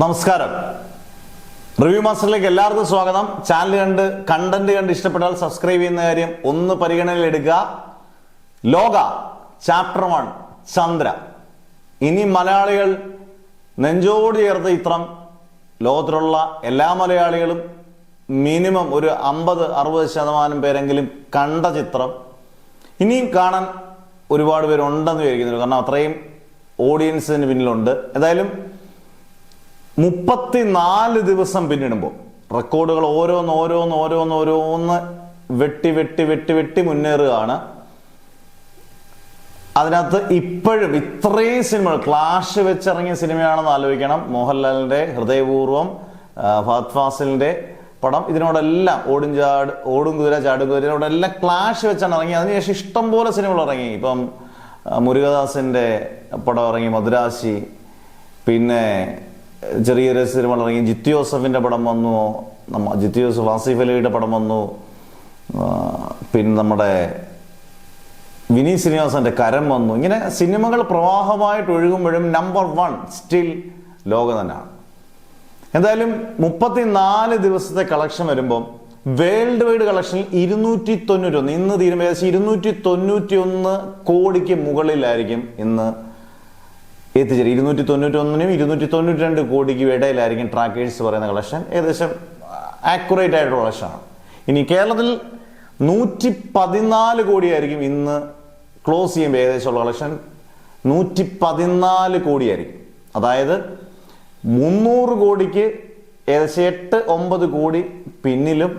നമസ്കാരം. റിവ്യൂ മാസ്റ്ററിലേക്ക് എല്ലാവർക്കും സ്വാഗതം. ചാനൽ കണ്ടന്റ് കണ്ട് ഇഷ്ടപ്പെട്ടാൽ സബ്സ്ക്രൈബ് ചെയ്യുന്ന കാര്യം ഒന്ന് പരിഗണനയിലെടുക്കുക. ലോക ചാപ്റ്റർ 1 ചന്ദ്ര. ഇനി മലയാളികൾ നെഞ്ചോട് ചേർത്ത ചിത്രം ലോകത്തിലുള്ള എല്ലാ മലയാളികളും മിനിമം ഒരു 50-60% പേരെങ്കിലും കണ്ട ചിത്രം ഇനിയും കാണാൻ ഒരുപാട് പേരുണ്ടെന്ന് വിചാരിക്കുന്നു. കാരണം അത്രയും ഓഡിയൻസിന് പിന്നിലുണ്ട്. എന്തായാലും 34 ദിവസം പിന്നിടുമ്പോൾ റെക്കോർഡുകൾ ഓരോന്ന് വെട്ടി മുന്നേറുകയാണ്. അതിനകത്ത് ഇപ്പോഴും ഇത്രയും സിനിമകൾ ക്ലാഷ് വെച്ചിറങ്ങിയ സിനിമയാണെന്ന് ആലോചിക്കണം. മോഹൻലാലിന്റെ ഹൃദയപൂർവ്വം, ഫഹദ് ഫാസിലിന്റെ പടം, ഇതിനോടെല്ലാം ഓടും കുതിര ചാടും കുതിര, ഇതിനോടെല്ലാം ക്ലാഷ് വെച്ചാണ് ഇറങ്ങി. അതിനുശേഷം ഇഷ്ടം പോലെ സിനിമകൾ ഇറങ്ങി. ഇപ്പം മുരുകദാസിന്റെ പടം ഇറങ്ങി, മദുരാശി, പിന്നെ ചെറിയ സിനിമകൾ ഇറങ്ങി. ജിത്തു ജോസഫിന്റെ പടം വന്നു, ജിത്തു ജോസഫ് ആസിഫ് അലിയുടെ പടം വന്നു, പിന്നെ നമ്മുടെ വിനീത് ശ്രീനിവാസന്റെ കരം വന്നു. ഇങ്ങനെ സിനിമകൾ പ്രവാഹമായിട്ട് ഒഴുകുമ്പോഴും നമ്പർ 1 സ്റ്റിൽ ലോക തന്നെയാണ്. എന്തായാലും 34 ദിവസത്തെ കളക്ഷൻ വരുമ്പം വേൾഡ് വൈഡ് കളക്ഷനിൽ 291, ഇന്ന് തീരുമ്പോൾ ഏകദേശം 291 കോടിക്ക് മുകളിലായിരിക്കും ഇന്ന് എത്തിച്ചേരും. 291-നും 292 കോടിക്ക് ഇടയിലായിരിക്കും ട്രാക്കേഴ്സ് പറയുന്ന കളക്ഷൻ. ഏകദേശം ആക്യുറേറ്റ് ആയിട്ടുള്ള കളക്ഷനാണ്. ഇനി കേരളത്തിൽ 114 കോടിയായിരിക്കും ഇന്ന് ക്ലോസ് ചെയ്യുമ്പോൾ ഏകദേശമുള്ള കളക്ഷൻ. 114 കോടിയായിരിക്കും. അതായത് 300 കോടിക്ക് ഏകദേശം 8-9 കോടി പിന്നിലും.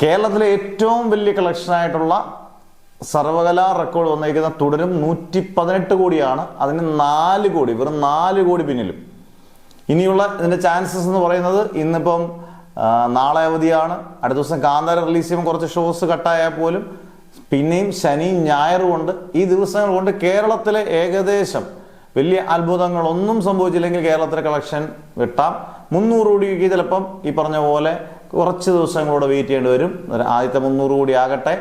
കേരളത്തിലെ ഏറ്റവും വലിയ കളക്ഷനായിട്ടുള്ള സർവകലാ റെക്കോർഡ് വന്നിരിക്കുന്ന തുടരും 118 കോടിയാണ്. അതിന് 4 കോടി, വെറും 4 കോടി പിന്നിലും. ഇനിയുള്ള ഇതിന്റെ ചാൻസസ് എന്ന് പറയുന്നത്, ഇന്നിപ്പം നാളെ അവധിയാണ്, അടുത്ത ദിവസം കാന്താര റിലീസ് ചെയ്യുമ്പോൾ കുറച്ച് ഷോസ് കട്ടായാൽ പോലും പിന്നെയും ശനിയും ഞായറും കൊണ്ട് ഈ ദിവസങ്ങൾ കൊണ്ട് കേരളത്തിലെ ഏകദേശം വലിയ അത്ഭുതങ്ങളൊന്നും സംഭവിച്ചില്ലെങ്കിൽ കേരളത്തിലെ കളക്ഷൻ വെട്ടാം. 300 കോടിക്ക് ചിലപ്പം ഈ പറഞ്ഞ പോലെ കുറച്ച് ദിവസങ്ങളോടെ വെയിറ്റ് ചെയ്യേണ്ടി വരും. ആദ്യത്തെ 300 കോടി ആകട്ടെ.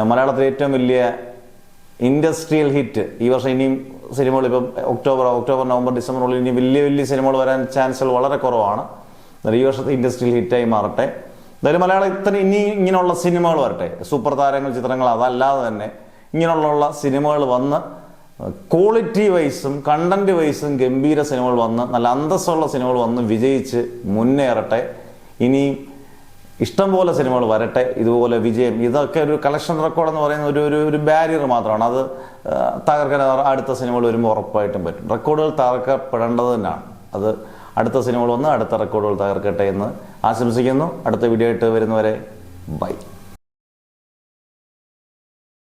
മലയാളത്തിലെ ഏറ്റവും വലിയ ഇൻഡസ്ട്രിയൽ ഹിറ്റ് ഈ വർഷം. ഇനിയും സിനിമകൾ ഇപ്പം ഒക്ടോബർ, നവംബർ, ഡിസംബറിനുള്ളിൽ ഇനി വലിയ സിനിമകൾ വരാൻ ചാൻസുകൾ വളരെ കുറവാണ്. ഈ വർഷത്തെ ഇൻഡസ്ട്രിയൽ ഹിറ്റായി മാറട്ടെ. എന്തായാലും മലയാളം ഇനി ഇങ്ങനെയുള്ള സിനിമകൾ വരട്ടെ. സൂപ്പർ താരങ്ങൾ, ചിത്രങ്ങൾ, അതല്ലാതെ തന്നെ ഇങ്ങനെയുള്ള സിനിമകൾ വന്ന് ക്വാളിറ്റി വൈസും കണ്ടന്റ് വൈസും ഗംഭീര സിനിമകൾ വന്ന് നല്ല അന്തസ്സുള്ള സിനിമകൾ വന്ന് വിജയിച്ച് മുന്നേറട്ടെ. ഇനി ഇഷ്ടംപോലെ സിനിമകൾ വരട്ടെ. ഇതുപോലെ വിജയം, ഇതൊക്കെ ഒരു കളക്ഷൻ റെക്കോർഡ് എന്ന് പറയുന്ന ഒരു ബാരിയർ മാത്രമാണ്. അത് തകർക്കാൻ അടുത്ത സിനിമകൾ വരുമ്പോൾ ഉറപ്പായിട്ടും പറ്റും. റെക്കോർഡുകൾ തകർക്കപ്പെടേണ്ടത് തന്നെയാണ്. അത് അടുത്ത സിനിമകൾ വന്ന് അടുത്ത റെക്കോർഡുകൾ തകർക്കട്ടെ എന്ന് ആശംസിക്കുന്നു. അടുത്ത വീഡിയോ ആയിട്ട് വരുന്നവരെ ബൈ.